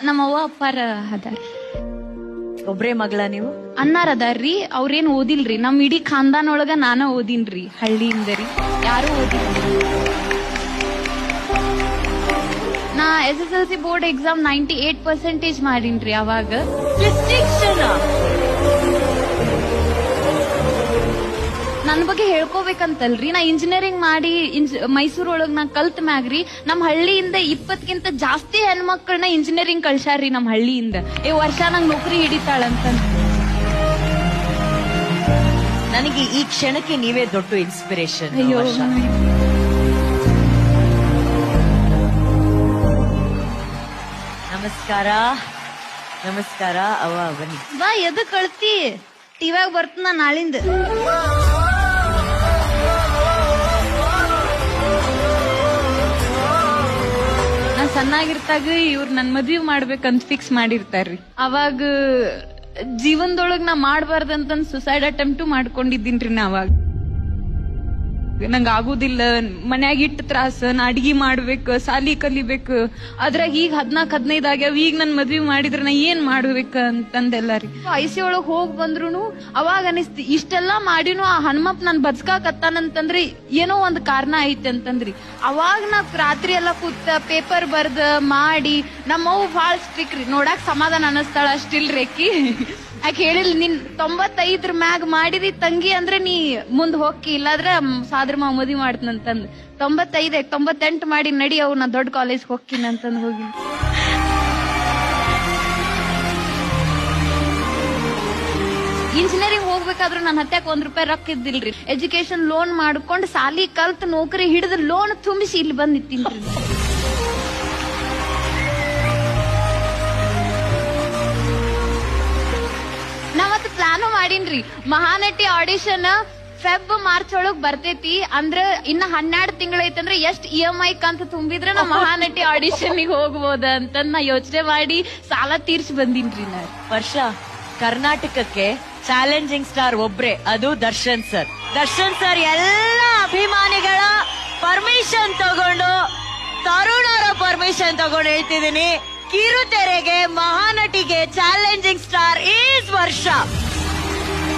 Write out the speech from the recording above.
ನಮ್ಮವ್ವ ಅಪ್ಪಾರ ಅದಾರ. ಒಬ್ರೇ ಮಗಳ ನೀವು? ಅಣ್ಣಾರ ಅದಾರ್ರಿ, ಅವ್ರೇನ್ ಓದಿಲ್ರಿ. ನಮ್ ಇಡೀ ಖಾನ್ದಾನ್ ಒಳಗ ನಾನ ಓದಿನ್ರಿ, ಹಳ್ಳಿಯಿಂದ ರೀ. ಯಾರು ಓದಿಲ್ಲ. ನಾ SSLC ಬೋರ್ಡ್ ಎಕ್ಸಾಮ್ 98% ಮಾಡೀನ್ರಿ ಅವಾಗ. ಡಿಸ್ಟಿಂಕ್ಷನ್. ನನ್ ಬಗ್ಗೆ ಹೇಳ್ಕೋಬೇಕಂತಲ್ರಿ, ನಾ ಇಂಜಿನಿಯರಿಂಗ್ ಮಾಡಿ ಮೈಸೂರೊಳಗ್ ನಾ ಕಲ್ತ್ ಮ್ಯಾಗ್ರಿ ನಮ್ ಹಳ್ಳಿಯಿಂದ 20ಗಿಂತ ಜಾಸ್ತಿ ಹೆಣ್ಮಕ್ಳನ್ನ ಇಂಜಿನಿಯರಿಂಗ್ ಕಳ್ಸ್ಯಾರ್ರಿ ನಮ್ ಹಳ್ಳಿಯಿಂದ. ವರ್ಷ ನಂಗ್ ನೌಕರಿ ಹಿಡಿತಾಳಂತ. ನನಗೆ ಈ ಕ್ಷಣಕ್ಕೆ ನೀವೇ ದೊಡ್ಡ ಇನ್ಸ್ಪಿರೇಷನ್. ಅಯ್ಯೋ, ನಮಸ್ಕಾರ. ನಮಸ್ಕಾರ. ಅವ್ವ ಬನ್ನಿ. ಬಾ, ಎದಕ್ ಕಳ್ತಿ? ಟಿವ್ಯಾಗ ಬರ್ತನ ನಾಳಿಂದ. ನಾ ಸಣ್ಣಾಗಿರ್ತಾಗ ಇವ್ರ ನನ್ ಮದ್ವಿ ಮಾಡ್ಬೇಕಂತ ಫಿಕ್ಸ್ ಮಾಡಿರ್ತಾರ್ರಿ. ಅವಾಗ ಜೀವನದೊಳಗ್ ನಾ ಮಾಡ್ಬಾರ್ದಂತ ಸುಸೈಡ್ ಅಟೆಂಪ್ಟು ಮಾಡ್ಕೊಂಡಿದ್ದೀನ್ರಿ ನಾ ಅವಾಗ. ನಂಗ ಆಗುದಿಲ್ಲ, ಮನ್ಯಾಗ ಇಟ್ಟು ತ್ರಾಸ, ನಾ ಅಡ್ಗಿ ಮಾಡ್ಬೇಕು, ಸಾಲಿ ಕಲಿಬೇಕು. ಅದ್ರಾಗ ಈಗ 14-15 ಆಗ್ಯಾವ. ಈಗ ನನ್ ಮದ್ವಿ ಮಾಡಿದ್ರ ನಾ ಏನ್ ಮಾಡ್ಬೇಕ ಅಂತಂದೆಲ್ಲ ರೀ. IC ಒಳಗ್ ಹೋಗ್ ಬಂದ್ರು ಅವಾಗ ಅನಿಸ್ತಿ ಇಷ್ಟೆಲ್ಲಾ ಮಾಡಿನೂ ಆ ಹನುಮಪ್ಪ ನನ್ ಬದ್ಕಾಕತ್ತಾನಂತಂದ್ರಿ ಏನೋ ಒಂದ್ ಕಾರಣ ಐತೆ ಅಂತಂದ್ರಿ. ಅವಾಗ ನಾ ರಾತ್ರಿ ಎಲ್ಲಾ ಕೂತ ಪೇಪರ್ ಬರ್ದ ಮಾಡಿ. ನಮ್ಮವ್ ಬಾಳ್ ಸ್ಟ್ರಿಕ್ ರೀ, ನೋಡಾಕ್ ಸಮಾಧಾನ ಅನ್ನಿಸ್ತಾಳ ಅಷ್ಟಿಲ್ರಿ ಅಕ್ಕಿ. ಆಕೆ ಹೇಳಿಲ್, ನೀನ್ 95 ಮ್ಯಾಗ ಮಾಡಿದಿ ತಂಗಿ ಅಂದ್ರೆ ನೀ ಮುಂದ್ ಹೋಗಿ, ಇಲ್ಲಾದ್ರ ಸಾದ್ರ ಮಾವ ಮದ್ವಿ ಮಾಡ್ತನಂತಂದ್. 95 98 ಮಾಡಿ ನಡಿ ಅವ್ ನಾ ದೊಡ್ಡ ಕಾಲೇಜ್ ಹೋಗ್ತೀನಿ ಅಂತಂದ್ ಹೋಗಿ. ಇಂಜಿನಿಯರಿಂಗ್ ಹೋಗ್ಬೇಕಾದ್ರು ನನ್ನ ಹತ್ಯಾಕ ₹1 ರೊಕ್ಕ ಇದ್ದಿಲ್ರಿ. ಎಜುಕೇಶನ್ ಲೋನ್ ಮಾಡ್ಕೊಂಡ್ ಸಾಲಿ ಕಲ್ತ್ ನೌಕರಿ ಹಿಡಿದು ಲೋನ್ ತುಂಬಿಸಿ ಇಲ್ಲಿ ಬಂದ್ ನಿಂತೀನ್ರಿ. ನಾವತ್ತು ಪ್ಲಾನು ಮಾಡೀನ್ರಿ, ಮಹಾನಟಿ ಆಡಿಷನ್ ಫೆಬ್-ಮಾರ್ಚ್ ಒಳಗ್ ಬರ್ತೈತಿ. ಅಂದ್ರ ಇನ್ನ 12 ತಿಂಗಳೈತಂದ್ರ ಎಷ್ಟ್ EMI ಕಂತ ತುಂಬಿದ್ರೆ ನಾ ಮಹಾನಟಿ ಆಡಿಷನ್ಗೆ ಹೋಗ್ಬೋದ ಅಂತ ನಾ ಯೋಚನೆ ಮಾಡಿ ಸಾಲ ತೀರ್ಸಿ ಬಂದಿನ್ರಿ. ನಾ ವರ್ಷ ಕರ್ನಾಟಕಕ್ಕೆ ಚಾಲೆಂಜಿಂಗ್ ಸ್ಟಾರ್ ಒಬ್ರೆ, ಅದು ದರ್ಶನ್ ಸರ್. ದರ್ಶನ್ ಸರ್ ಎಲ್ಲ ಅಭಿಮಾನಿಗಳ ಪರ್ಮಿಷನ್ ತಗೊಂಡು, ತರುಣರ ಪರ್ಮಿಷನ್ ತಗೊಂಡು ಹೇಳ್ತಿದ್ದೀನಿ, ಕಿರುತೆರೆಗೆ ಮಹಾನಟಿಗೆ ಚಾಲೆಂಜಿಂಗ್ ಸ್ಟಾರ್ ಈಸ್ ವರ್ಷ.